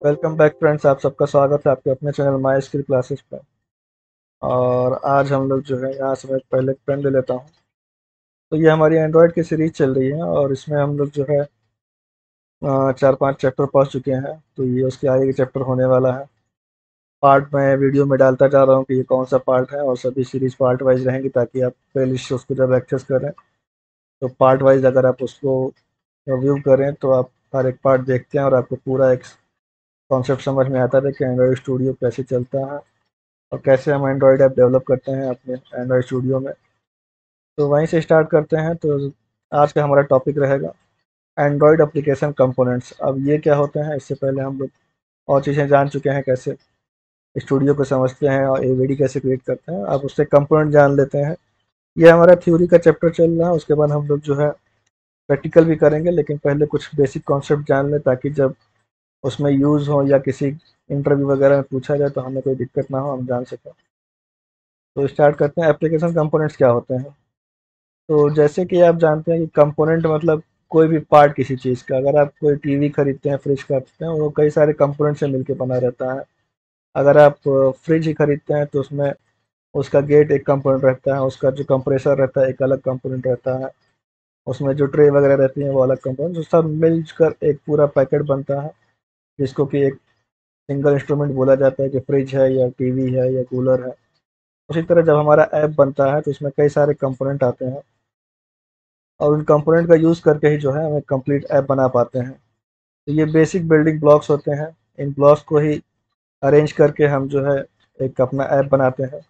Welcome back friends. आप सबका स्वागत है आपके अपने चैनल माई स्किल क्लासेस पर। और आज हम लोग जो है यहाँ से मैं पहले पेन ले लेता हूँ। तो ये हमारी एंड्रॉयड की सीरीज चल रही है और इसमें हम लोग जो है 4-5 चैप्टर पढ़ चुके हैं। तो ये उसके आगे के चैप्टर होने वाला है। पार्ट मैं वीडियो में डालता जा रहा हूँ कि ये कौन सा पार्ट है, और सभी सीरीज पार्ट वाइज रहेंगी ताकि आप प्ले लिस्ट उसको जब एक्सेस करें तो पार्ट वाइज अगर आप उसको व्यू करें तो आप हर एक पार्ट देखते हैं और आपको पूरा एक कॉन्सेप्ट समझ में आता है कि एंड्रॉयड स्टूडियो कैसे चलता है और कैसे हम एंड्रॉयड ऐप डेवलप करते हैं अपने एंड्रॉयड स्टूडियो में। तो वहीं से स्टार्ट करते हैं। तो आज का हमारा टॉपिक रहेगा एंड्रॉयड एप्लीकेशन कंपोनेंट्स। अब ये क्या होते हैं, इससे पहले हम लोग और चीज़ें जान चुके हैं, कैसे स्टूडियो को समझते हैं और एवीडी कैसे क्रिएट करते हैं। अब उससे कंपोनेंट जान लेते हैं। ये हमारा थ्योरी का चैप्टर चल रहा है, उसके बाद हम लोग जो है प्रैक्टिकल भी करेंगे, लेकिन पहले कुछ बेसिक कॉन्सेप्ट जान लें ताकि जब उसमें यूज़ हो या किसी इंटरव्यू वगैरह में पूछा जाए तो हमें कोई दिक्कत ना हो, हम जान सकें। तो स्टार्ट करते हैं, एप्लीकेशन कंपोनेंट्स क्या होते हैं। तो जैसे कि आप जानते हैं कि कंपोनेंट मतलब कोई भी पार्ट किसी चीज़ का। अगर आप कोई टीवी खरीदते हैं, फ्रिज खरीदते हैं, वो कई सारे कंपोनेंट से मिलकर बना रहता है। अगर आप फ्रिज ही खरीदते हैं तो उसमें उसका गेट एक कंपोनेंट रहता है, उसका जो कंप्रेसर रहता है एक अलग कंपोनेंट रहता है, उसमें जो ट्रे वगैरह रहती हैं वो अलग कंपोनेंट, जो सब मिलकर एक पूरा पैकेट बनता है जिसको कि एक सिंगल इंस्ट्रूमेंट बोला जाता है, कि फ्रिज है या टीवी है या कूलर है। उसी तरह जब हमारा ऐप बनता है तो इसमें कई सारे कंपोनेंट आते हैं और उन कंपोनेंट का यूज़ करके ही जो है हम एक कंप्लीट ऐप बना पाते हैं। तो ये बेसिक बिल्डिंग ब्लॉक्स होते हैं। इन ब्लॉक्स को ही अरेंज करके हम जो है एक अपना ऐप बनाते हैं।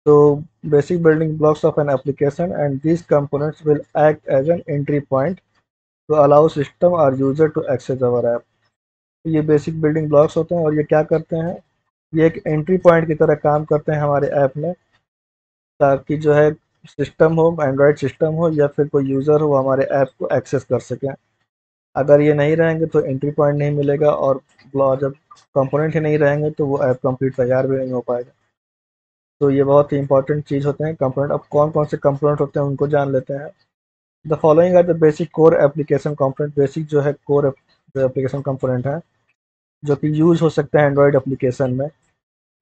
तो basic building blocks of an application and these components will act as an entry point to allow system और user to access our app. ये बेसिक बिल्डिंग ब्लॉक्स होते हैं और ये क्या करते हैं, ये एक एंट्री पॉइंट की तरह काम करते हैं हमारे ऐप में, ताकि जो है सिस्टम हो, एंड्रॉयड सिस्टम हो या फिर कोई यूज़र हो, वो हमारे ऐप को एक्सेस कर सके। अगर ये नहीं रहेंगे तो एंट्री पॉइंट नहीं मिलेगा, और जब कंपोनेंट ही नहीं रहेंगे तो वो ऐप कंप्लीट तैयार भी नहीं हो पाएगा। तो ये बहुत ही इंपॉर्टेंट चीज़ होते हैं कंपोनेंट। अब कौन कौन से कंपोनेंट होते हैं उनको जान लेते हैं। The following are the basic core application component. Basic जो है कोर जो एप्लीकेशन कंपोनेंट है जो कि यूज़ हो सकते हैं एंड्रॉयड एप्लीकेशन में,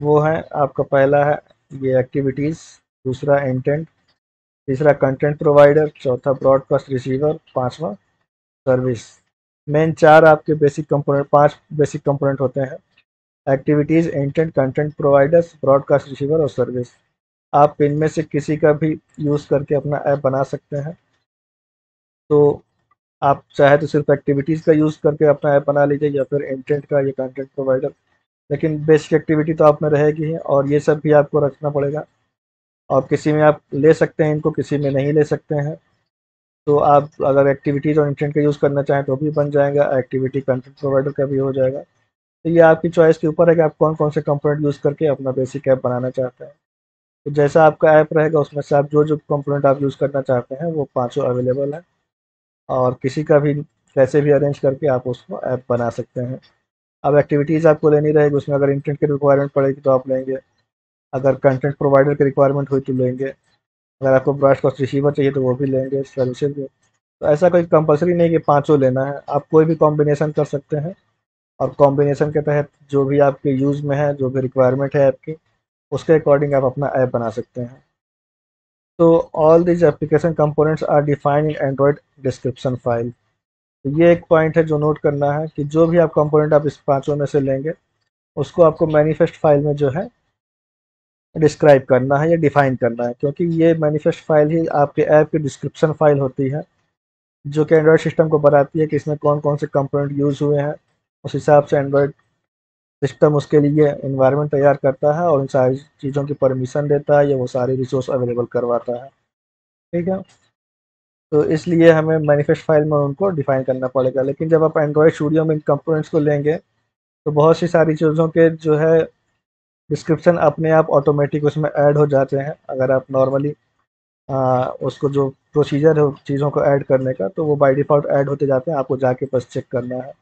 वो है आपका पहला है ये एक्टिविटीज़, दूसरा इंटेंट, तीसरा कंटेंट प्रोवाइडर, चौथा ब्रॉडकास्ट रिसीवर, पांचवा सर्विस। मेन चार आपके बेसिक कंपोनेंट, पांच बेसिक कंपोनेंट होते हैं: activities, intent, content providers, broadcast receiver और सर्विस। आप इनमें से किसी का भी यूज़ करके अपना ऐप बना सकते हैं। तो आप चाहे तो सिर्फ एक्टिविटीज़ का यूज़ करके अपना ऐप बना लीजिए या फिर इंटेंट का या कंटेंट प्रोवाइडर, लेकिन बेसिक एक्टिविटी तो आप में रहेगी ही और ये सब भी आपको रखना पड़ेगा। और किसी में आप ले सकते हैं इनको, किसी में नहीं ले सकते हैं। तो आप अगर एक्टिविटीज़ और इंटेंट का यूज़ करना चाहें तो भी बन जाएगा, एक्टिविटी कंटेंट प्रोवाइडर का भी हो जाएगा। तो ये आपकी चॉइस के ऊपर है कि आप कौन कौन से कंपोनेंट यूज़ करके अपना बेसिक ऐप बनाना चाहते हैं। तो जैसा आपका ऐप रहेगा उसमें से आप जो जो कंपोनेंट आप यूज़ करना चाहते हैं वो पाँचों अवेलेबल है, और किसी का भी कैसे भी अरेंज करके आप उसको ऐप बना सकते हैं। अब एक्टिविटीज़ आपको लेनी रहेगी, उसमें अगर इंटेंट की रिक्वायरमेंट पड़ेगी तो आप लेंगे, अगर कंटेंट प्रोवाइडर की रिक्वायरमेंट हुई तो लेंगे, अगर आपको ब्रॉडकास्ट रिसीवर चाहिए तो वो भी लेंगे, सर्विसेज भी। तो ऐसा कोई कंपलसरी नहीं कि पाँचों लेना है, आप कोई भी कॉम्बिनेशन कर सकते हैं। और कॉम्बिनेशन के तहत जो भी आपके यूज़ में है, जो भी रिक्वायरमेंट है ऐप की, उसके अकॉर्डिंग आप अपना ऐप बना सकते हैं। तो all these application components are defined in Android description file. तो ये एक पॉइंट है जो नोट करना है कि जो भी आप कंपोनेंट आप इस पांचों में से लेंगे उसको आपको मैनिफेस्ट फाइल में जो है डिस्क्राइब करना है या डिफाइन करना है, क्योंकि ये मैनिफेस्ट फाइल ही आपके ऐप की डिस्क्रिप्शन फाइल होती है जो कि एंड्रॉयड सिस्टम को बताती है कि इसमें कौन कौन से कंपोनेंट यूज़ हुए हैं। उस हिसाब से एंड्रॉयड सिस्टम उसके लिए इन्वायरमेंट तैयार करता है और उन सारी चीज़ों की परमिशन देता है या वो सारी रिसोर्स अवेलेबल करवाता है। ठीक है। तो इसलिए हमें मैनिफेस्ट फाइल में उनको डिफाइन करना पड़ेगा। लेकिन जब आप एंड्रॉयड स्टूडियो में इन कंपोनेंट्स को लेंगे तो बहुत सी सारी चीज़ों के जो है डिस्क्रिप्शन अपने आप ऑटोमेटिक उसमें ऐड हो जाते हैं। अगर आप नॉर्मली उसको जो प्रोसीजर है चीज़ों को ऐड करने का, तो वो बाय डिफ़ॉल्ट ऐड होते जाते हैं, आपको जाके बस चेक करना है।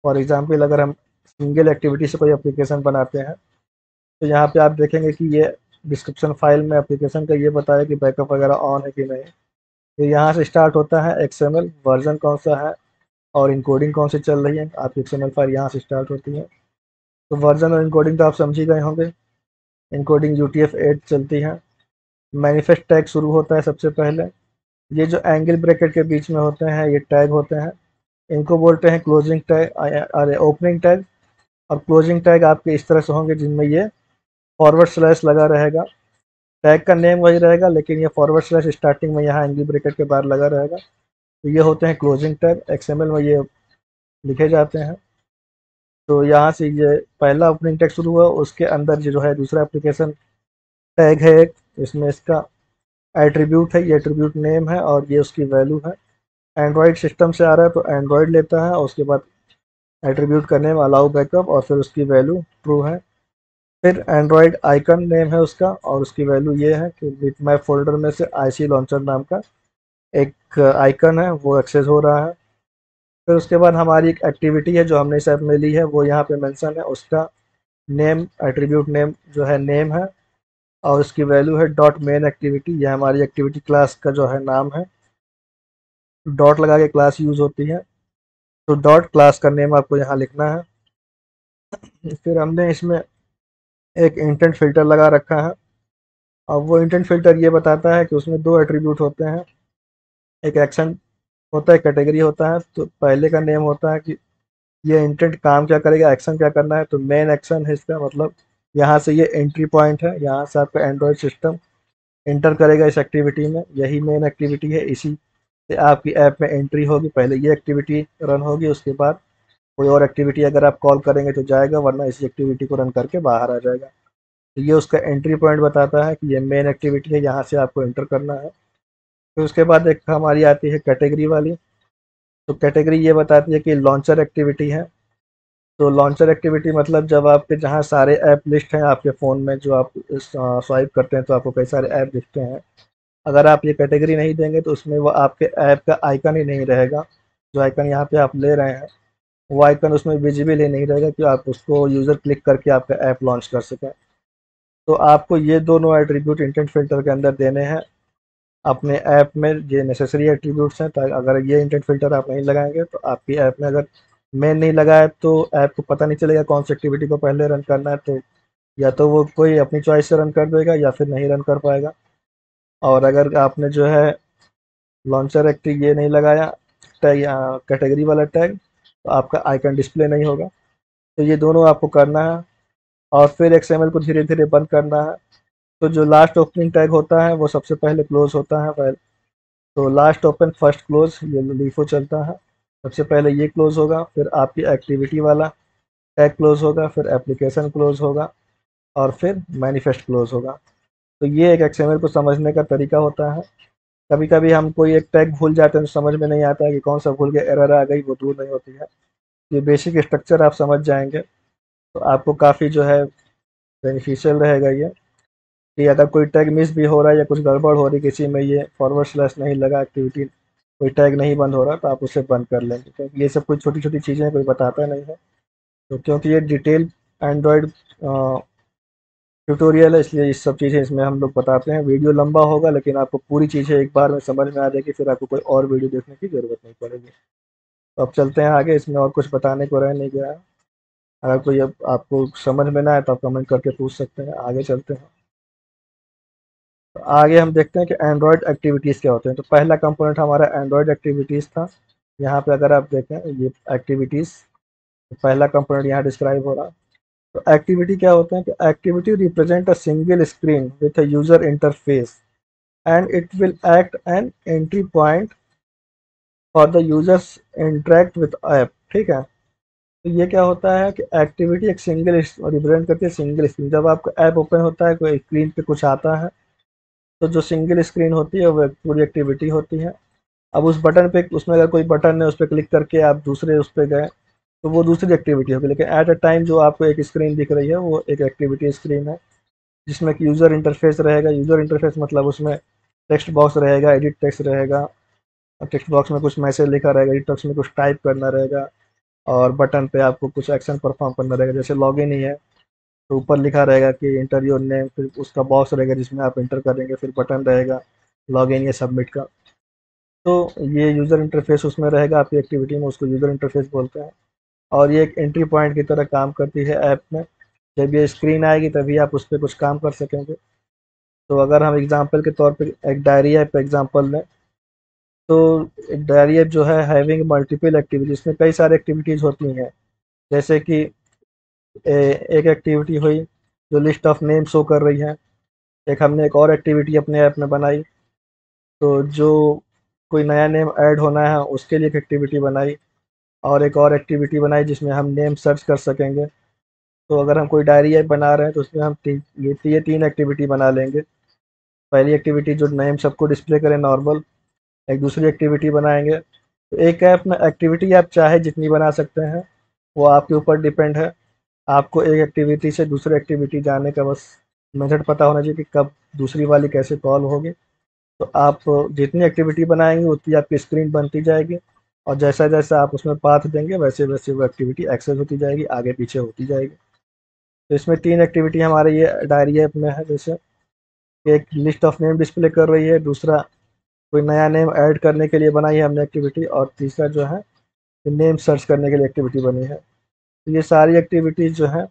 फॉर एग्ज़ाम्पल अगर हम सिंगल एक्टिविटी से कोई एप्लीकेशन बनाते हैं तो यहाँ पे आप देखेंगे कि ये डिस्क्रिप्शन फाइल में एप्लीकेशन का ये बताया कि बैकअप वगैरह ऑन है कि नहीं। तो यहाँ से स्टार्ट होता है, एक्सएमएल वर्जन कौन सा है, और इनकोडिंग कौन सी चल रही है, आपकी XML फाइल यहाँ से स्टार्ट होती है। तो वर्जन और इनकोडिंग तो आप समझ ही गए होंगे। इनकोडिंग UTF-8 चलती है। मैनिफेस्ट टैग शुरू होता है सबसे पहले। ये जो एंगल ब्रैकेट के बीच में होते हैं ये टैग होते हैं, इनको बोलते हैं क्लोजिंग टैग, अरे ओपनिंग टैग। और क्लोजिंग टैग आपके इस तरह से होंगे जिनमें ये फॉरवर्ड स्लैश लगा रहेगा। टैग का नेम वही रहेगा लेकिन ये फॉरवर्ड स्लैश स्टार्टिंग में यहाँ एंगल ब्रैकेट के बाहर लगा रहेगा। तो ये होते हैं क्लोजिंग टैग, XML में ये लिखे जाते हैं। तो यहाँ से ये पहला ओपनिंग टैग शुरू हुआ, उसके अंदर ये जो है दूसरा एप्लीकेशन टैग है एक, इसमें इसका एट्रीब्यूट है, ये एट्रीब्यूट नेम है और ये उसकी वैल्यू है। एंड्रॉयड सिस्टम से आ रहा है तो एंड्रॉयड लेता है और उसके बाद एट्रीब्यूट का नेम अलाउ बैकअप और फिर उसकी वैल्यू ट्रू है। फिर एंड्रॉयड आइकन नेम है उसका और उसकी वैल्यू ये है कि बिटमैप फोल्डर में से IC लॉन्चर नाम का एक आइकन है वो एक्सेस हो रहा है। फिर उसके बाद हमारी एक एक्टिविटी है जो हमने इस ऐप में ली है वो यहाँ पे मेंशन है, उसका नेम एट्रीब्यूट नेम जो है नेम है और उसकी वैल्यू है डॉट मेन एक्टिविटी। यह हमारी एक्टिविटी क्लास का जो है नाम है, डॉट लगा के क्लास यूज़ होती है। तो डॉट क्लास का नेम आपको यहाँ लिखना है। फिर हमने इसमें एक इंटेंट फ़िल्टर लगा रखा है। अब वो इंटेंट फ़िल्टर ये बताता है कि उसमें 2 एट्रीब्यूट होते हैं, एक एक्शन होता है, कैटेगरी होता है। तो पहले का नेम होता है कि ये इंटेंट काम क्या करेगा, एक्शन क्या करना है। तो मेन एक्शन है इसका मतलब यहाँ से ये एंट्री पॉइंट है, यहाँ से आपका एंड्रॉयड सिस्टम एंटर करेगा इस एक्टिविटी में, यही मेन एक्टिविटी है, इसी से आपकी ऐप में एंट्री होगी। पहले ये एक्टिविटी रन होगी, उसके बाद कोई और एक्टिविटी अगर आप कॉल करेंगे तो जाएगा, वरना इसी एक्टिविटी को रन करके बाहर आ जाएगा। तो ये उसका एंट्री पॉइंट बताता है कि ये मेन एक्टिविटी है, यहाँ से आपको एंटर करना है। फिर उसके बाद एक हमारी आती है कैटेगरी वाली। तो कैटेगरी ये बताती है कि लॉन्चर एक्टिविटी है। तो लॉन्चर एक्टिविटी मतलब जब आपके जहाँ सारे ऐप लिस्ट हैं आपके फ़ोन में, जो आप स्वाइप करते हैं तो आपको कई सारे ऐप दिखते हैं। अगर आप ये कैटेगरी नहीं देंगे तो उसमें वो आपके ऐप का आइकन ही नहीं रहेगा। जो आइकन यहाँ पे आप ले रहे हैं वो आइकन उसमें विजिबल ही नहीं रहेगा कि आप उसको यूज़र क्लिक करके आपका ऐप लॉन्च कर सकें। तो आपको ये दोनों एट्रीब्यूट इंटेंट फ़िल्टर के अंदर देने हैं अपने ऐप में, ये नेसेसरी एट्रीब्यूट्स हैं। ताकि अगर ये इंटेंट फ़िल्टर आप नहीं लगाएंगे तो आपकी ऐप में अगर मेन नहीं लगा है तो ऐप को पता नहीं चलेगा कौन सी एक्टिविटी को पहले रन करना है। तो या तो वो कोई अपनी चॉइस से रन कर देगा या फिर नहीं रन कर पाएगा। और अगर आपने जो है लॉन्चर एक्टिव ये नहीं लगाया टैग, कैटेगरी वाला टैग, तो आपका आइकन डिस्प्ले नहीं होगा। तो ये दोनों आपको करना है और फिर XML को धीरे धीरे बंद करना है। तो जो लास्ट ओपनिंग टैग होता है वो सबसे पहले क्लोज होता है। तो लास्ट ओपन फर्स्ट क्लोज ये LIFO चलता है। सबसे पहले ये क्लोज होगा, फिर आपकी एक्टिविटी वाला टैग क्लोज होगा, फिर एप्लीकेशन क्लोज होगा और फिर मैनिफेस्ट क्लोज होगा। तो ये एक XML को समझने का तरीका होता है। कभी कभी हम कोई एक टैग भूल जाते हैं तो समझ में नहीं आता है कि कौन सा भूल गए, एरर आ गई, वो दूर नहीं होती है। ये बेसिक स्ट्रक्चर आप समझ जाएंगे तो आपको काफ़ी जो है बेनिफिशियल रहेगा ये, कि अगर कोई टैग मिस भी हो रहा है या कुछ गड़बड़ हो रही है किसी में, ये फॉरवर्ड स्लैश नहीं लगा, एक्टिविटी कोई टैग नहीं बंद हो रहा, तो आप उसे बंद कर लेंगे। क्योंकि ये सब कुछ छोटी छोटी चीज़ें कोई बताता नहीं है। तो क्योंकि ये डिटेल एंड्रॉयड ट्यूटोरियल है इसलिए इस सब चीज़ें इसमें हम लोग बताते हैं। वीडियो लंबा होगा लेकिन आपको पूरी चीज़ें एक बार में समझ में आ जाएगी, फिर आपको कोई और वीडियो देखने की ज़रूरत नहीं पड़ेगी। तो अब चलते हैं आगे, इसमें और कुछ बताने को रह नहीं गया है। अगर कोई अब आपको समझ में ना आए तो आप कमेंट करके पूछ सकते हैं। आगे चलते हैं। तो आगे हम देखते हैं कि एंड्रॉयड एक्टिविटीज़ क्या होते हैं। तो पहला कंपोनेंट हमारा एंड्रॉयड एक्टिविटीज़ था। यहाँ पे अगर आप देखें ये एक्टिविटीज़, पहला कंपोनेंट यहाँ डिस्क्राइब हो रहा है। तो एक्टिविटी क्या होते हैं कि activity represent a single screen with a user interface and it will act N entry point for the users interact with app. ठीक है। तो ये क्या होता है कि एक्टिविटी एक सिंगल रिप्रेजेंट करती है सिंगल स्क्रीन। जब आपका ऐप ओपन होता है कोई स्क्रीन पे कुछ आता है तो जो सिंगल स्क्रीन होती है वो एक पूरी एक्टिविटी होती है। अब उस बटन पे, उसमें अगर कोई बटन है उस पर क्लिक करके आप दूसरे उस पर गए तो वो दूसरी एक्टिविटी होगी। लेकिन एट अ टाइम जो आपको एक स्क्रीन दिख रही है वो एक एक्टिविटी स्क्रीन है जिसमें कि यूज़र इंटरफेस रहेगा। यूज़र इंटरफेस मतलब उसमें टेक्स्ट बॉक्स रहेगा, एडिट टेक्स्ट रहेगा, टेक्स्ट बॉक्स में कुछ मैसेज लिखा रहेगा, एडिट टेक्स्ट में कुछ टाइप करना रहेगा और बटन पे आपको कुछ एक्शन परफॉर्म करना रहेगा। जैसे लॉगिन ही है तो ऊपर लिखा रहेगा कि इंटर योर नेम, फिर उसका बॉक्स रहेगा जिसमें आप इंटर करेंगे, फिर बटन रहेगा लॉगिन या सबमिट का। तो ये यूज़र इंटरफेस उसमें रहेगा आपकी एक्टिविटी में, उसको यूज़र इंटरफेस बोलते हैं। और ये एक एंट्री पॉइंट की तरह काम करती है ऐप में। जब ये स्क्रीन आएगी तभी आप उस पर कुछ काम कर सकेंगे। तो अगर हम एग्जांपल के तौर पे एक डायरी ऐप एग्जांपल लें, तो एक डायरी ऐप जो है हैविंग मल्टीपल एक्टिविटी, इसमें कई सारी एक्टिविटीज़ होती हैं। जैसे कि एक एक्टिविटी हुई जो लिस्ट ऑफ नेम शो कर रही है। एक हमने एक और एक्टिविटी अपने ऐप में बनाई, तो जो कोई नया नेम ऐड होना है उसके लिए एक एक्टिविटी बनाई। और एक और एक्टिविटी बनाई जिसमें हम नेम सर्च कर सकेंगे। तो अगर हम कोई डायरी ऐप बना रहे हैं तो उसमें हम ये तीन एक्टिविटी बना लेंगे। पहली एक्टिविटी जो नेम सबको डिस्प्ले करे नॉर्मल, एक दूसरी एक्टिविटी बनाएंगे। तो एक ऐप में एक्टिविटी आप चाहे जितनी बना सकते हैं, वो आपके ऊपर डिपेंड है। आपको एक एक्टिविटी से दूसरे एक्टिविटी जाने का बस मेथड पता होना चाहिए कि कब दूसरी वाली कैसे कॉल होगी। तो आप जितनी एक्टिविटी बनाएंगे उतनी आपकी स्क्रीन बनती जाएगी, और जैसा जैसा आप उसमें पाथ देंगे वैसे वैसे वो एक्टिविटी एक्सेस होती जाएगी, आगे पीछे होती जाएगी। तो इसमें तीन एक्टिविटी हमारे ये डायरी ऐप में है। जैसे एक लिस्ट ऑफ नेम डिस्प्ले कर रही है, दूसरा कोई नया नेम ऐड करने के लिए बनाई है हमने एक्टिविटी, और तीसरा जो है नेम सर्च करने के लिए एक्टिविटी बनी है। तो ये सारी एक्टिविटीज़ जो है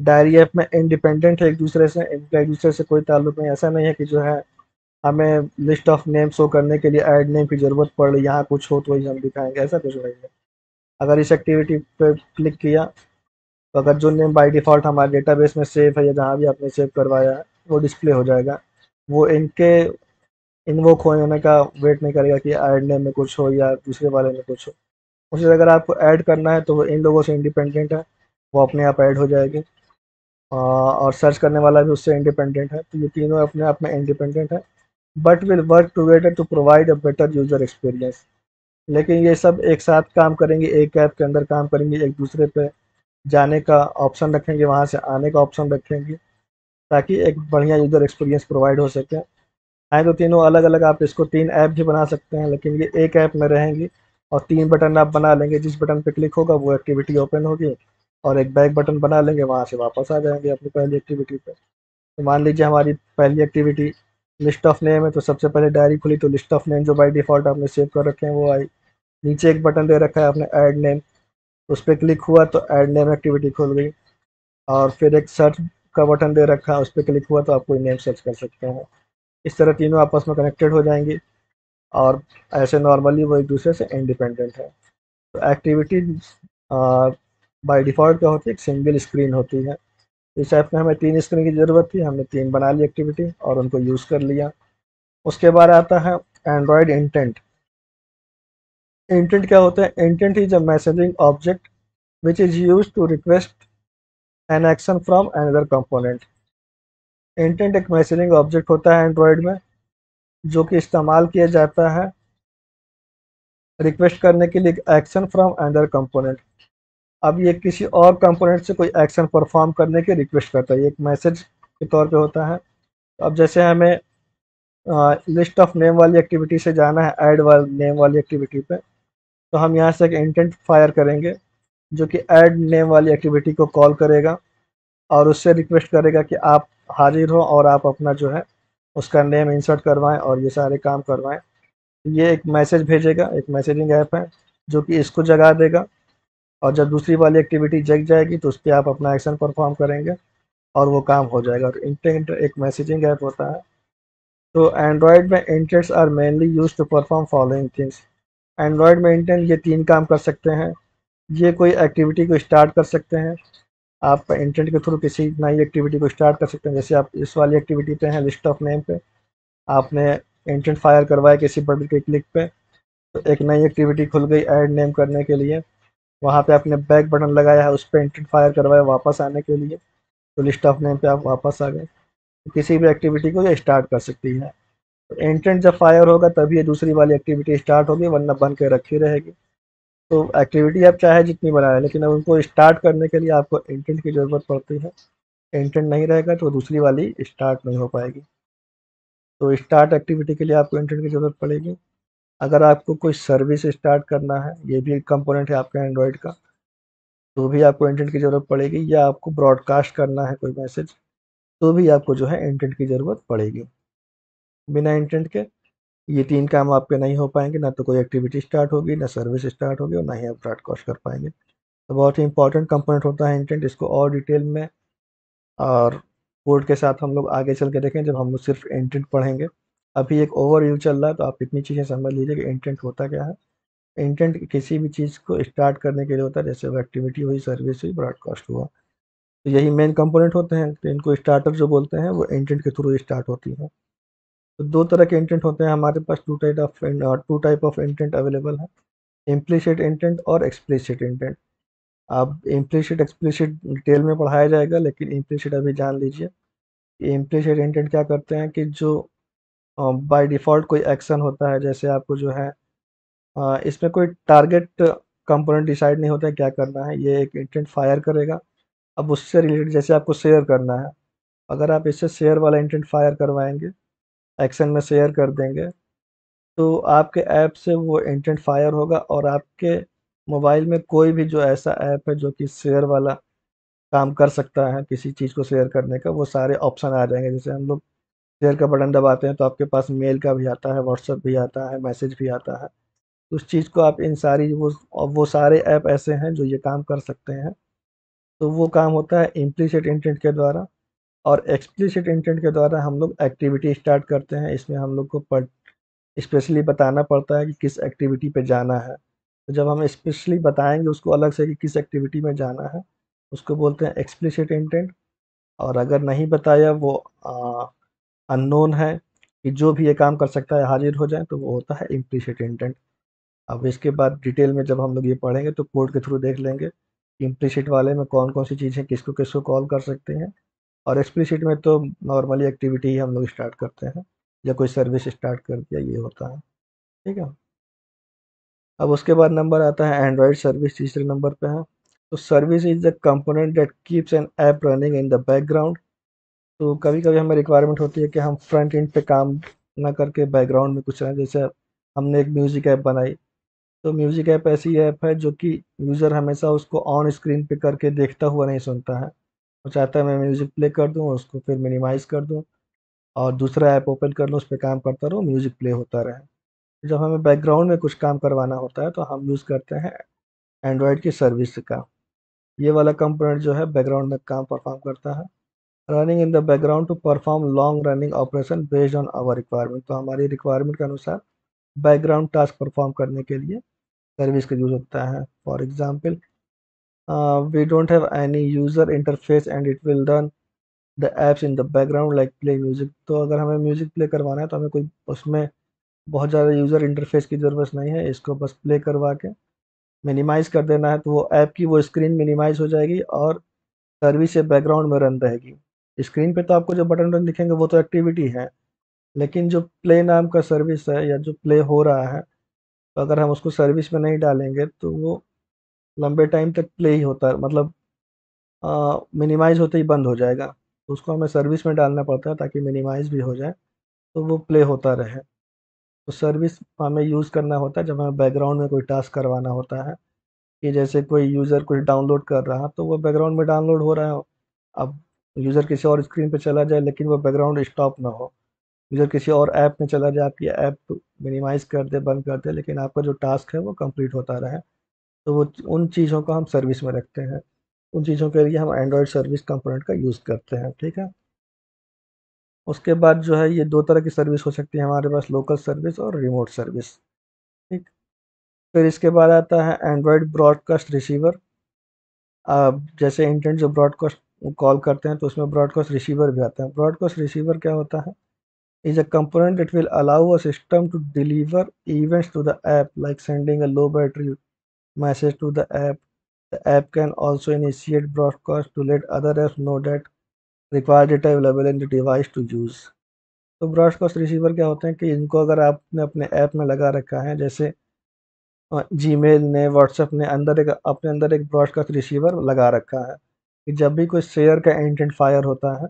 डायरी ऐप में इंडिपेंडेंट है एक दूसरे से, इनका एक दूसरे से कोई ताल्लुक नहीं। ऐसा नहीं है कि जो है हमें लिस्ट ऑफ नेम शो करने के लिए ऐड नेम की ज़रूरत पड़ रही है, यहाँ कुछ हो तो वही हम दिखाएंगे, ऐसा कुछ नहीं है। अगर इस एक्टिविटी पे क्लिक किया तो अगर जो नेम बाय डिफ़ॉल्ट हमारे डेटाबेस में सेव है या जहाँ भी आपने सेव करवाया है वो डिस्प्ले हो जाएगा। वो इनके इन्वोक होने का वेट नहीं करेगा कि ऐड नेम में कुछ हो या दूसरे वाले में कुछ हो। उसे अगर आपको ऐड करना है तो वो इन लोगों से इंडिपेंडेंट है, वो अपने आप ऐड हो जाएगी। और सर्च करने वाला भी उससे इंडिपेंडेंट है। तो ये तीनों अपने आप में इंडिपेंडेंट है, but will work together to provide a better user experience. लेकिन ये सब एक साथ काम करेंगे, एक ऐप के अंदर काम करेंगे, एक दूसरे पे जाने का ऑप्शन रखेंगे, वहाँ से आने का ऑप्शन रखेंगे, ताकि एक बढ़िया यूज़र एक्सपीरियंस प्रोवाइड हो सके। हैं तो तीनों अलग अलग, आप इसको तीन ऐप भी बना सकते हैं, लेकिन ये एक ऐप में रहेंगी। और तीन बटन आप बना लेंगे, जिस बटन पे क्लिक होगा वो एक्टिविटी ओपन होगी, और एक बैक बटन बना लेंगे, वहाँ से वापस आ जाएंगे अपनी पहली एक्टिविटी पे। तो मान लीजिए हमारी पहली एक्टिविटी लिस्ट ऑफ नेम है, तो सबसे पहले डायरी खुली तो लिस्ट ऑफ नेम जो बाय डिफ़ॉल्ट आपने सेव कर रखे हैं वो आई। नीचे एक बटन दे रखा है आपने ऐड नेम, उस पे क्लिक हुआ तो ऐड नेम एक्टिविटी खुल गई। और फिर एक सर्च का बटन दे रखा है, उस पे क्लिक हुआ तो आप कोई नेम सर्च कर सकते हैं। इस तरह तीनों आपस में कनेक्टेड हो जाएंगी, और ऐसे नॉर्मली वो एक दूसरे से इंडिपेंडेंट है। तो एक्टिविटी बाय डिफ़ॉल्ट क्या होती है, एक सिंगल स्क्रीन होती है। इस ऐप में हमें तीन स्क्रीन की ज़रूरत थी, हमने तीन बना ली एक्टिविटी और उनको यूज़ कर लिया। उसके बाद आता है एंड्रॉयड इंटेंट। इंटेंट क्या होता है? Intent is a messaging object which is use to request an action from another component. Intent एक मैसेजिंग ऑब्जेक्ट होता है एंड्रॉयड में, जो कि इस्तेमाल किया जाता है रिक्वेस्ट करने के लिए एक्शन फ्रॉम अनदर कंपोनेंट। अब ये किसी और कंपोनेंट से कोई एक्शन परफॉर्म करने की रिक्वेस्ट करता है, ये एक मैसेज के तौर पे होता है। अब जैसे हमें लिस्ट ऑफ नेम वाली एक्टिविटी से जाना है ऐड वाल नेम वाली एक्टिविटी पे, तो हम यहाँ से एक इंटेंट फायर करेंगे जो कि ऐड नेम वाली एक्टिविटी को कॉल करेगा, और उससे रिक्वेस्ट करेगा कि आप हाजिर हो और आप अपना जो है उसका नेम इंसर्ट करवाएं और ये सारे काम करवाएं। ये एक मैसेज भेजेगा, एक मैसेजिंग ऐप है जो कि इसको जगा देगा, और जब दूसरी वाली एक्टिविटी जग जाएगी तो उस पर आप अपना एक्शन परफॉर्म करेंगे और वो काम हो जाएगा। और इंटेंट एक मैसेजिंग ऐप होता है। तो एंड्रॉयड में intents are mainly use to perform following things. Android में इंटेंट ये तीन काम कर सकते हैं। ये कोई एक्टिविटी को स्टार्ट कर सकते हैं, आप इंटेंट के थ्रू किसी नई एक्टिविटी को स्टार्ट कर सकते हैं। जैसे आप इस वाली एक्टिविटी पे हैं लिस्ट ऑफ नेम पे, आपने इंटेंट फायर करवाया किसी बटन के क्लिक पे, तो एक नई एक्टिविटी खुल गई ऐड नेम करने के लिए। वहाँ पे आपने बैक बटन लगाया है, उस पर इंटेंट फायर करवाया वापस आने के लिए, तो लिस्ट ऑफ नेम पे आप वापस आ गए। तो किसी भी एक्टिविटी को ये स्टार्ट कर सकती है। तो इंटेंट जब फायर होगा तभी ये दूसरी वाली एक्टिविटी स्टार्ट होगी, वरना बन के रखी रहेगी। तो एक्टिविटी आप चाहे जितनी बनाए, लेकिन अब उनको स्टार्ट करने के लिए आपको इंटेंट की ज़रूरत पड़ती है। इंटेंट नहीं रहेगा तो दूसरी वाली स्टार्ट नहीं हो पाएगी। तो स्टार्ट एक्टिविटी के लिए आपको इंटेंट की ज़रूरत पड़ेगी। अगर आपको कोई सर्विस स्टार्ट करना है, ये भी एक कंपोनेंट है आपका एंड्रॉयड का, तो भी आपको इंटेंट की ज़रूरत पड़ेगी। या आपको ब्रॉडकास्ट करना है कोई मैसेज, तो भी आपको जो है इंटेंट की ज़रूरत पड़ेगी। बिना इंटेंट के ये 3 काम आपके नहीं हो पाएँगे, ना तो कोई एक्टिविटी स्टार्ट होगी, ना सर्विस स्टार्ट होगी और ना ही आप ब्रॉडकास्ट कर पाएँगे। तो बहुत ही इम्पोर्टेंट कंपोनेंट होता है इंटेंट, इसको और डिटेल में और कोड के साथ हम लोग आगे चल के देखें जब हम लोग सिर्फ इंटेंट पढ़ेंगे। अभी एक ओवरव्यू चल रहा है तो आप इतनी चीज़ें समझ लीजिए कि इंटेंट होता क्या है। इंटेंट किसी भी चीज़ को स्टार्ट करने के लिए होता है, जैसे वो एक्टिविटी हुई, सर्विस हुई, ब्रॉडकास्ट हुआ। तो यही मेन कंपोनेंट होते हैं, तो इनको स्टार्टर जो बोलते हैं वो इंटेंट के थ्रू स्टार्ट होती हैं। तो 2 तरह के इंटेंट होते हैं हमारे पास, 2 टाइप ऑफ इंटेंट अवेलेबल है, इम्प्लिसिट इंटेंट और एक्सप्लिसिट इंटेंट। अब इम्प्लिसिट एक्सप्लिसिट डिटेल में पढ़ाया जाएगा, लेकिन इम्प्लिसिट अभी जान लीजिए। इम्प्लिसिट इंटेंट क्या करते हैं कि जो बाय डिफ़ॉल्ट कोई एक्शन होता है, जैसे आपको जो है इसमें कोई टारगेट कंपोनेंट डिसाइड नहीं होता है क्या करना है, ये एक इंटेंट फायर करेगा। अब उससे रिलेटेड जैसे आपको शेयर करना है, अगर आप इससे शेयर वाला इंटेंट फायर करवाएँगे, एक्शन में शेयर कर देंगे, तो आपके ऐप से वो इंटेंट फायर होगा और आपके मोबाइल में कोई भी जो ऐसा ऐप है जो कि शेयर वाला काम कर सकता है, किसी चीज़ को शेयर करने का, वो सारे ऑप्शन आ जाएँगे। जैसे हम लोग शेयर का बटन दबाते हैं तो आपके पास मेल का भी आता है, व्हाट्सएप भी आता है, मैसेज भी आता है। उस चीज़ को आप इन सारी वो सारे ऐप ऐसे हैं जो ये काम कर सकते हैं। तो वो काम होता है इम्प्लिसिट इंटेंट के द्वारा। और एक्सप्लिसिट इंटेंट के द्वारा हम लोग एक्टिविटी स्टार्ट करते हैं। इसमें हम लोग को स्पेशली बताना पड़ता है कि किस एक्टिविटी पे जाना है। तो जब हम स्पेशली बताएँगे उसको अलग से कि किस एक्टिविटी में जाना है, उसको बोलते हैं एक्सप्लिसिट इंटेंट। और अगर नहीं बताया, वो अननोन है कि जो भी ये काम कर सकता है हाज़िर हो जाए, तो वो होता है इम्प्लिसिट इंटेंट। अब इसके बाद डिटेल में जब हम लोग ये पढ़ेंगे तो कोड के थ्रू देख लेंगे, इम्प्लिसिट वाले में कौन-कौन सी चीज़ें किसको-किसको कॉल कर सकते हैं। और एक्सप्लिसिट में तो नॉर्मली एक्टिविटी ही हम लोग स्टार्ट करते हैं या कोई सर्विस स्टार्ट कर दिया, ये होता है। ठीक है? अब उसके बाद नंबर आता है एंड्रॉयड सर्विस, तीसरे नंबर पे है। तो service is the component that keeps an app running in the background. तो कभी-कभी हमें रिक्वायरमेंट होती है कि हम फ्रंट एंड पे काम ना करके बैकग्राउंड में कुछ रहें, जैसे हमने एक म्यूज़िक ऐप बनाई। तो म्यूज़िक ऐप ऐसी ऐप है जो कि यूज़र हमेशा उसको ऑन स्क्रीन पे करके देखता हुआ नहीं सुनता है। वो चाहता है मैं म्यूज़िक प्ले कर दूँ, उसको फिर मिनिमाइज़ कर दूँ और दूसरा ऐप ओपन कर लूँ, उस पे काम करता रहूँ, म्यूज़िक प्ले होता रहे। जब हमें बैकग्राउंड में कुछ काम करवाना होता है तो हम यूज़ करते हैं एंड्रॉयड की सर्विस का। ये वाला कंपोनेंट जो है बैकग्राउंड में काम परफ़ॉर्म करता है। Running in the background to perform long running operation based on our requirement. तो हमारी रिक्वायरमेंट के अनुसार बैकग्राउंड टास्क परफ़ॉर्म करने के लिए सर्विस का यूज़ होता है। For example, we don't have any user interface and it will run the apps in the background like play music. तो अगर हमें म्यूज़िक प्ले करवाना है तो हमें कोई उसमें बहुत ज़्यादा यूज़र इंटरफेस की ज़रूरत नहीं है, इसको बस प्ले करवा के मिनिमाइज़ कर देना है, तो वो ऐप की वो स्क्रीन मिनिमाइज़ हो जाएगी और सर्विस ये बैकग्राउंड में रन रहेगी। स्क्रीन पे तो आपको जो बटन-वटन दिखेंगे वो तो एक्टिविटी है, लेकिन जो प्ले नाम का सर्विस है या जो प्ले हो रहा है, तो अगर हम उसको सर्विस में नहीं डालेंगे तो वो लंबे टाइम तक प्ले ही होता है, मतलब मिनिमाइज़ होते ही बंद हो जाएगा। तो उसको हमें सर्विस में डालना पड़ता है ताकि मिनिमाइज़ भी हो जाए, तो वो प्ले होता रहे। तो सर्विस हमें यूज़ करना होता है जब हमें बैकग्राउंड में कोई टास्क करवाना होता है, कि जैसे कोई यूज़र कुछ डाउनलोड कर रहा है, तो वो बैकग्राउंड में डाउनलोड हो रहा है। अब यूज़र किसी और स्क्रीन पे चला जाए लेकिन वो बैकग्राउंड स्टॉप ना हो। यूज़र किसी और ऐप में चला जाए, आपकी ऐप मिनिमाइज़ कर दे, बंद कर दे, लेकिन आपका जो टास्क है वो कंप्लीट होता रहे। तो वो उन चीज़ों को हम सर्विस में रखते हैं। उन चीज़ों के लिए हम एंड्रॉयड सर्विस कंपोनेंट का यूज़ करते हैं, ठीक है? उसके बाद जो है ये 2 तरह की सर्विस हो सकती है हमारे पास, लोकल सर्विस और रिमोट सर्विस, ठीक? फिर इसके बाद आता है एंड्रॉयड ब्रॉडकास्ट रिसीवर। जैसे इंटेंट जो ब्रॉडकास्ट कॉल करते हैं तो उसमें ब्रॉडकास्ट रिसीवर भी आता है। ब्रॉडकास्ट रिसीवर क्या होता है? Is a component that will allow a system to deliver events to the app, like sending a low battery message to the app. The app can also initiate broadcast to let other apps know that required data available in the device to use. तो broadcast receiver क्या होते हैं कि इनको अगर आपने अपने app में लगा रखा है, जैसे जीमेल ने, व्हाट्सएप ने अंदर एक अपने अंदर एक ब्रॉडकास्ट रिसीवर लगा रखा है कि जब भी कोई शेयर का इंटेंट फायर होता है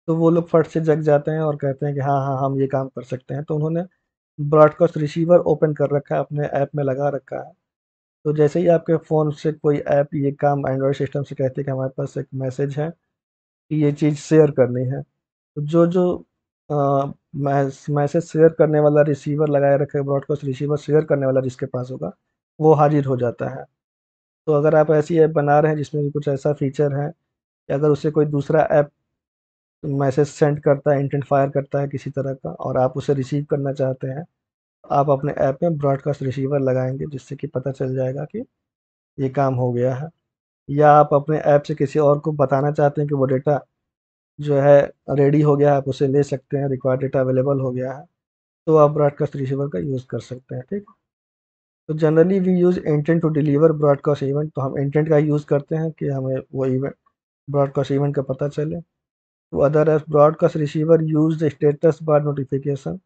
तो वो लोग फट से जग जाते हैं और कहते हैं कि हाँ हाँ हम ये काम कर सकते हैं। तो उन्होंने ब्रॉडकास्ट रिसीवर ओपन कर रखा है, अपने ऐप में लगा रखा है। तो जैसे ही आपके फ़ोन से कोई ऐप ये काम एंड्रॉयड सिस्टम से कहती है कि हमारे पास एक मैसेज है कि ये चीज़ शेयर करनी है। तो जो-जो मैसेज शेयर करने वाला रिसीवर लगाए रखे, ब्रॉडकास्ट रिसीवर शेयर करने वाला जिसके पास होगा वो हाजिर हो जाता है। तो अगर आप ऐसी ऐप बना रहे हैं जिसमें कि कुछ ऐसा फीचर है कि अगर उससे कोई दूसरा ऐप मैसेज सेंड करता है, इंटेंट फायर करता है किसी तरह का, और आप उसे रिसीव करना चाहते हैं, आप अपने ऐप में ब्रॉडकास्ट रिसीवर लगाएंगे जिससे कि पता चल जाएगा कि ये काम हो गया है। या आप अपने ऐप से किसी और को बताना चाहते हैं कि वो डेटा जो है रेडी हो गया है, आप उसे ले सकते हैं, रिक्वायर्ड डेटा अवेलेबल हो गया है, तो आप ब्रॉडकास्ट रिसीवर का यूज़ कर सकते हैं, ठीक है। तो generally we use intent to deliver broadcast event, तो हम इंटेंट का यूज़ करते हैं कि हमें वो इवेंट, ब्रॉडकास्ट इवेंट का पता चले। तो other as broadcast receiver use the status bar notification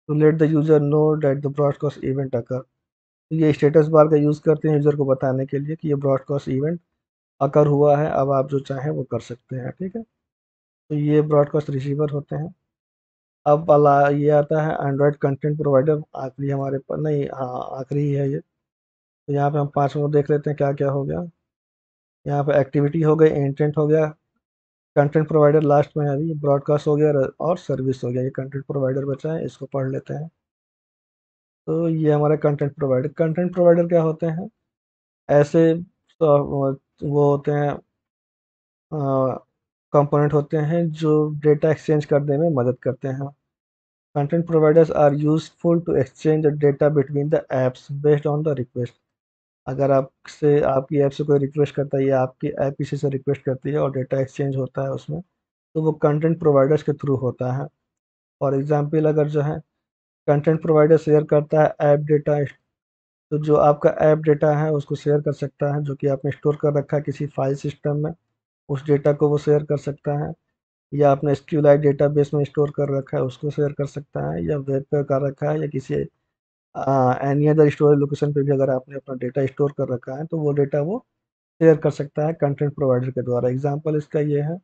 to let the user know that the broadcast event occur. तो ये स्टेटस बार का यूज़ करते हैं यूज़र को बताने के लिए कि ये ब्रॉडकास्ट इवेंट अकर हुआ है, अब आप जो चाहें वो कर सकते हैं, ठीक है। तो ये ब्रॉडकास्ट रिसीवर होते हैं। अब वाला ये आता है एंड्रॉयड कंटेंट प्रोवाइडर, आखिरी हमारे पर नहीं, हाँ आखिरी ही है ये। तो यहाँ पे हम 5 में देख लेते हैं क्या क्या हो गया। यहाँ पे एक्टिविटी हो गई, इंटेंट हो गया, कंटेंट प्रोवाइडर लास्ट में है, अभी ब्रॉडकास्ट हो गया और सर्विस हो गया। ये कंटेंट प्रोवाइडर बचा है, इसको पढ़ लेते हैं। तो ये हमारा कंटेंट प्रोवाइडर क्या होते हैं? ऐसे वो होते हैं, कंपोनेंट होते हैं जो डेटा एक्सचेंज करने में मदद करते हैं। Content providers are useful to exchange the data between the apps based on the request. अगर आपसे आपकी ऐप से कोई रिक्वेस्ट करता है या आपकी ऐप किसी से रिक्वेस्ट करती है और डेटा एक्सचेंज होता है उसमें, तो वो कंटेंट प्रोवाइडर्स के थ्रू होता है। फॉर एग्जांपल अगर जो है कंटेंट प्रोवाइडर शेयर करता है ऐप डेटा, तो जो आपका ऐप डेटा है उसको शेयर कर सकता है, जो कि आपने स्टोर कर रखा है किसी फाइल सिस्टम में, उस डेटा को वो शेयर कर सकता है। या आपने एसक्यूएल डेटाबेस में स्टोर कर रखा है उसको शेयर कर सकता है, या वेब पे कर रखा है, या किसी एनी अदर स्टोरेज लोकेशन पे भी अगर आपने अपना डेटा स्टोर कर रखा है तो वो डेटा वो शेयर कर सकता है कंटेंट प्रोवाइडर के द्वारा। एग्जांपल इसका ये है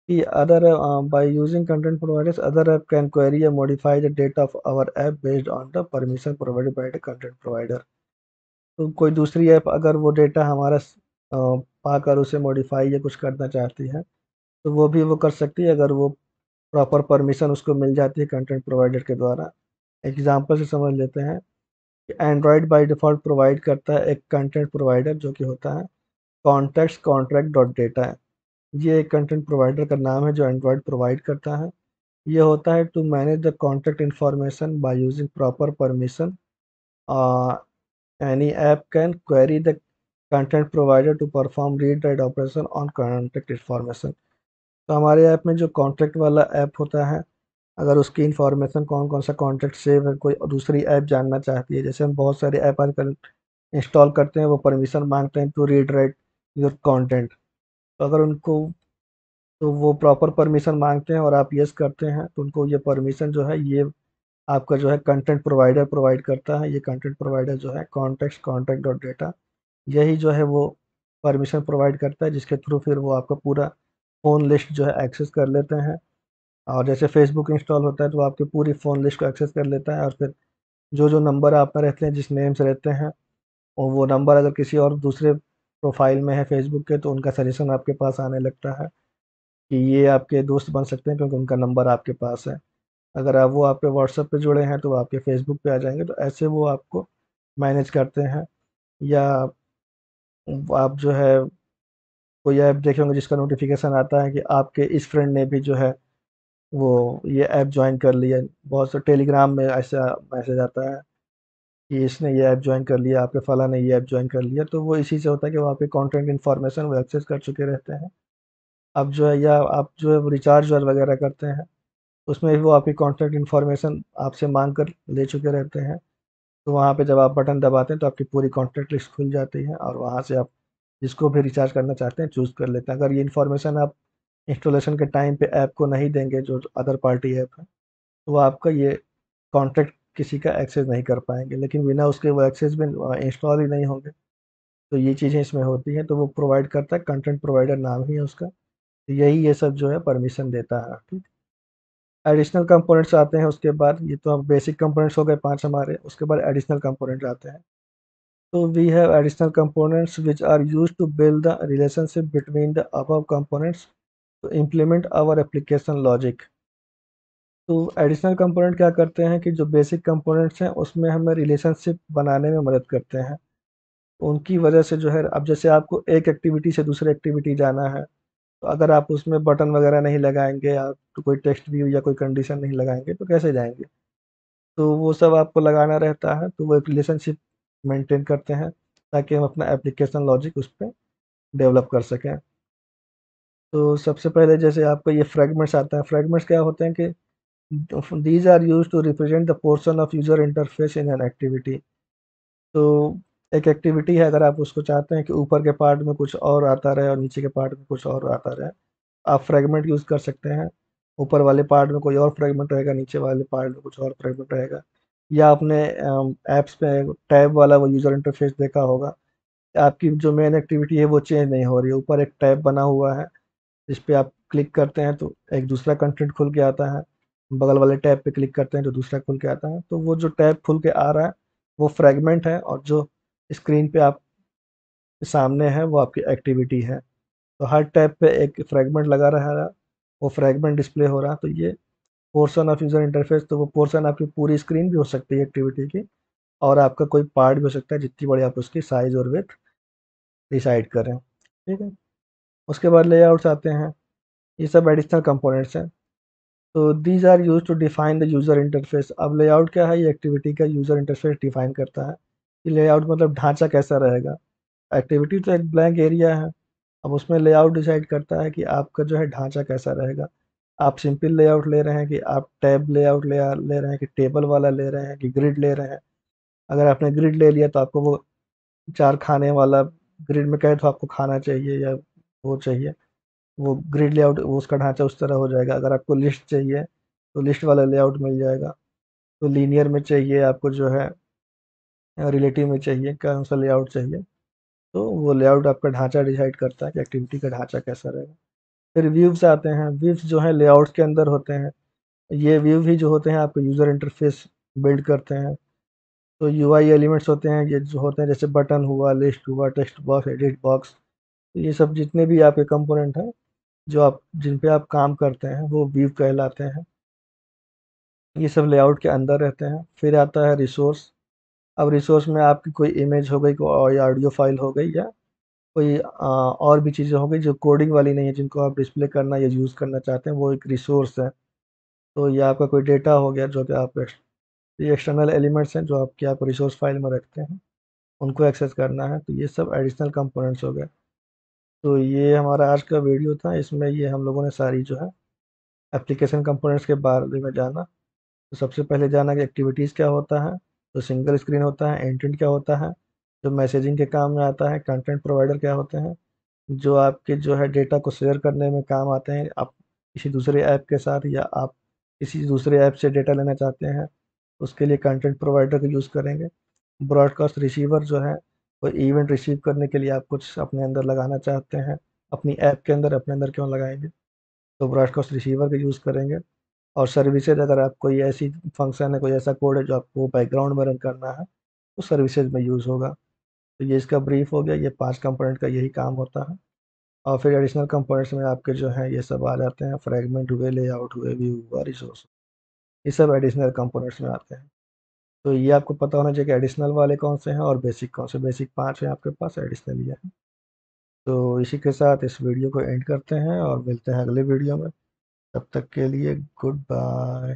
कि other by using content providers other app can query या modify the data of our app based on the permission provided by the content provider. तो कोई दूसरी ऐप अगर वो डेटा हमारा पाकर उसे मॉडिफाई या कुछ करना चाहती है, तो वो भी वो कर सकती है अगर वो प्रॉपर परमिशन उसको मिल जाती है कंटेंट प्रोवाइडर के द्वारा। एग्जांपल से समझ लेते हैं कि एंड्रॉयड बाय डिफ़ॉल्ट प्रोवाइड करता है एक कंटेंट प्रोवाइडर जो कि होता है कॉन्टेक्स्ट कॉन्ट्रैक्ट डॉट डेटा। ये एक कंटेंट प्रोवाइडर का नाम है जो एंड्रॉयड प्रोवाइड करता है। ये होता है to manage the contact information by using proper permission. Any app can query the content provider to perform read write operation on contact information. तो हमारे ऐप में जो कॉन्टैक्ट वाला ऐप होता है, अगर उसकी इन्फॉर्मेशन कौन कौन सा कॉन्टैक्ट सेव है, कोई दूसरी ऐप जानना चाहती है, जैसे हम बहुत सारे ऐप आजकल इंस्टॉल करते हैं वो परमिशन मांगते हैं to read write your content. तो अगर उनको, तो वो प्रॉपर परमिशन मांगते हैं और आप यस करते हैं तो उनको ये परमिशन जो है ये आपका जो है कंटेंट प्रोवाइडर प्रोवाइड करता है। ये कंटेंट प्रोवाइडर जो है कॉन्टेक्स्ट कॉन्टैक्ट डॉट डेटा, यही जो है वो परमिशन प्रोवाइड करता है, जिसके थ्रू फिर वो आपका पूरा फ़ोन लिस्ट जो है एक्सेस कर लेते हैं। और जैसे फेसबुक इंस्टॉल होता है तो आपकी पूरी फ़ोन लिस्ट को एक्सेस कर लेता है, और फिर जो जो नंबर आप में रहते हैं, जिस नेम से रहते हैं, और वो नंबर अगर किसी और दूसरे प्रोफाइल में है फेसबुक के, तो उनका सजेशन आपके पास आने लगता है कि ये आपके दोस्त बन सकते हैं क्योंकि उनका नंबर आपके पास है। अगर आप वो आपके व्हाट्सएप पे जुड़े हैं तो वो आपके फेसबुक पे आ जाएंगे। तो ऐसे वो आपको मैनेज करते हैं। या आप जो है कोई ऐप देखे होंगे जिसका नोटिफिकेशन आता है कि आपके इस फ्रेंड ने भी जो है वो ये ऐप ज्वाइन कर लिया। बहुत से टेलीग्राम में ऐसा मैसेज आता है कि इसने ये ऐप ज्वाइन कर लिया, आपके फला ने ये ऐप ज्वाइन कर लिया। तो वो इसी से होता है कि वो आपके कंटेंट इन्फॉर्मेशन वो एक्सेस कर चुके रहते हैं। अब जो है, या आप जो है रिचार्ज वगैरह करते हैं, उसमें भी वो आपकी कॉन्टैक्ट इन्फॉर्मेशन आपसे मांग कर ले चुके रहते हैं। तो वहाँ पे जब आप बटन दबाते हैं तो आपकी पूरी कॉन्टैक्ट लिस्ट खुल जाती है, और वहाँ से आप जिसको भी रिचार्ज करना चाहते हैं चूज़ कर लेते हैं। अगर ये इन्फॉर्मेशन आप इंस्टॉलेशन के टाइम पे ऐप को नहीं देंगे, जो अदर पार्टी ऐप है, तो वो आपका ये कॉन्टैक्ट किसी का एक्सेस नहीं कर पाएंगे, लेकिन बिना उसके वो एक्सेस भी इंस्टॉल ही नहीं होंगे। तो ये चीज़ें इसमें होती हैं, तो वो प्रोवाइड करता है, कंटेंट प्रोवाइडर नाम ही है उसका। तो यही ये सब जो है परमिशन देता है, ठीक। एडिशनल कंपोनेंट्स आते हैं उसके बाद। ये तो अब बेसिक कंपोनेंट्स हो गए 5 हमारे, उसके बाद एडिशनल कंपोनेंट आते हैं। तो we have additional components which are used to build the relationship between the above components to implement our application logic. तो एडिशनल कंपोनेंट क्या करते हैं कि जो बेसिक कंपोनेंट्स हैं उसमें हमें रिलेशनशिप बनाने में मदद करते हैं। उनकी वजह से जो है, अब जैसे आपको एक एक्टिविटी से दूसरे एक्टिविटी जाना है, तो अगर आप उसमें बटन वगैरह नहीं लगाएंगे या तो कोई टेक्स्ट व्यू या कोई कंडीशन नहीं लगाएंगे तो कैसे जाएंगे। तो वो सब आपको लगाना रहता है, तो वो एक रिलेशनशिप मेंटेन करते हैं ताकि हम अपना एप्लीकेशन लॉजिक उस पर डेवलप कर सकें। तो सबसे पहले जैसे आपको ये फ्रेगमेंट्स आता है, फ्रेगमेंट्स क्या होते हैं कि these are used to represent the portion of user interface in an activity। तो एक एक्टिविटी है, अगर आप उसको चाहते हैं कि ऊपर के पार्ट में कुछ और आता रहे और नीचे के पार्ट में कुछ और आता रहे, आप फ्रेगमेंट यूज़ कर सकते हैं। ऊपर वाले पार्ट में कोई और फ्रेगमेंट रहेगा, नीचे वाले पार्ट में कुछ और फ्रेगमेंट रहेगा। या आपने ऐप्स पे टैब वाला वो यूज़र इंटरफेस देखा होगा, आपकी जो मेन एक्टिविटी है वो चेंज नहीं हो रही है, ऊपर एक टैब बना हुआ है जिस पे आप क्लिक करते हैं तो एक दूसरा कंटेंट खुल के आता है, बगल वाले टैब पे क्लिक करते हैं तो दूसरा खुल के आता है। तो वो जो टैब खुल के आ रहा है वो फ्रेगमेंट है, और जो स्क्रीन पे आप सामने है वो आपकी एक्टिविटी है। तो हर टैब पे एक फ्रेगमेंट लगा रहा है, वो फ्रेगमेंट डिस्प्ले हो रहा है। तो ये पोर्शन ऑफ यूज़र इंटरफेस, तो वो पोर्शन आपकी पूरी स्क्रीन भी हो सकती है एक्टिविटी की, और आपका कोई पार्ट भी हो सकता है जितनी बड़ी आप उसकी साइज़ और विड्थ डिसाइड करें। ठीक है। उसके बाद लेआउट्स आते हैं, ये सब एडिशनल कंपोनेंट्स हैं। तो these are use to define the user interface. अब लेआउट क्या है, ये एक्टिविटी का यूज़र इंटरफेस डिफाइन करता है कि लेआउट मतलब ढांचा कैसा रहेगा। एक्टिविटी तो एक ब्लैंक एरिया है, अब उसमें लेआउट डिसाइड करता है कि आपका जो है ढांचा कैसा रहेगा। आप सिंपल लेआउट ले रहे हैं कि आप टैब लेआउट ले रहे हैं कि टेबल वाला ले रहे हैं कि ग्रिड ले रहे हैं। अगर आपने ग्रिड ले लिया तो आपको वो चार खाने वाला ग्रिड में कहे तो आपको खाना चाहिए या वो चाहिए, वो ग्रिड लेआउट वो उसका ढांचा उस तरह हो जाएगा। अगर आपको लिस्ट चाहिए तो लिस्ट वाला लेआउट मिल जाएगा। तो लीनियर में चाहिए आपको जो है, रिलेटिव में चाहिए, कौन सा लेआउट चाहिए, तो वो लेआउट आपका ढांचा डिसाइड करता है कि एक्टिविटी का ढांचा कैसा रहेगा। फिर व्यूव्स आते हैं, व्यूव्स जो है लेआउट्स के अंदर होते हैं। ये व्यू भी जो होते हैं आपको यूज़र इंटरफेस बिल्ड करते हैं। तो यूआई एलिमेंट्स होते हैं, ये जो होते हैं जैसे बटन हुआ, लिस्ट हुआ, टेक्स्ट बॉक्स, एडिट बॉक्स, ये सब जितने भी आपके कंपोनेंट हैं जो आप जिन पे आप काम करते हैं वो व्यू कहलाते हैं। ये सब लेआउट के अंदर रहते हैं। फिर आता है रिसोर्स। अब रिसोर्स में आपकी कोई इमेज हो गई, कोई ऑडियो फाइल हो गई, या कोई और भी चीज़ें हो गई जो कोडिंग वाली नहीं है, जिनको आप डिस्प्ले करना या यूज़ करना चाहते हैं, वो एक रिसोर्स है। तो ये आपका कोई डेटा हो गया जो कि आप ये एक्सटर्नल एलिमेंट्स हैं जो आपके आप रिसोर्स फाइल में रखते हैं, उनको एक्सेस करना है। तो ये सब एडिशनल कंपोनेंट्स हो गए। तो ये हमारा आज का वीडियो था, इसमें ये हम लोगों ने सारी जो है एप्लीकेशन कंपोनेंट्स के बारे में जाना। तो सबसे पहले जाना कि एक्टिविटीज़ क्या होता है, तो सिंगल स्क्रीन होता है, इंटेंट क्या होता है जो मैसेजिंग के काम में आता है, कंटेंट प्रोवाइडर क्या होते हैं जो आपके जो है डेटा को शेयर करने में काम आते हैं, आप किसी दूसरे ऐप के साथ या आप किसी दूसरे ऐप से डेटा लेना चाहते हैं, उसके लिए कंटेंट प्रोवाइडर का यूज़ करेंगे। ब्रॉडकास्ट रिसीवर जो है, कोई इवेंट रिसीव करने के लिए आप कुछ अपने अंदर लगाना चाहते हैं, अपनी ऐप के अंदर, अपने अंदर क्यों लगाएंगे, तो ब्रॉडकास्ट रिसीवर का यूज़ करेंगे। और सर्विसेज, अगर आप कोई ऐसी फंक्शन है, कोई ऐसा कोड है जो आपको बैकग्राउंड में रन करना है, तो सर्विसेज में यूज़ होगा। तो ये इसका ब्रीफ हो गया, ये 5 कंपोनेंट का यही काम होता है। और फिर एडिशनल कंपोनेंट्स में आपके जो हैं ये सब आ जाते हैं, फ्रेगमेंट हुए, लेआउट हुए, व्यू हुआ, रिसोर्स, ये सब एडिशनल कंपोनेंट्स में आते हैं। तो ये आपको पता होना चाहिए कि एडिशनल वाले कौन से हैं और बेसिक कौन से। बेसिक 5 हैं आपके पास, एडिशनल ये हैं। तो इसी के साथ इस वीडियो को एंड करते हैं और मिलते हैं अगले वीडियो में। तब तक के लिए गुड बाय।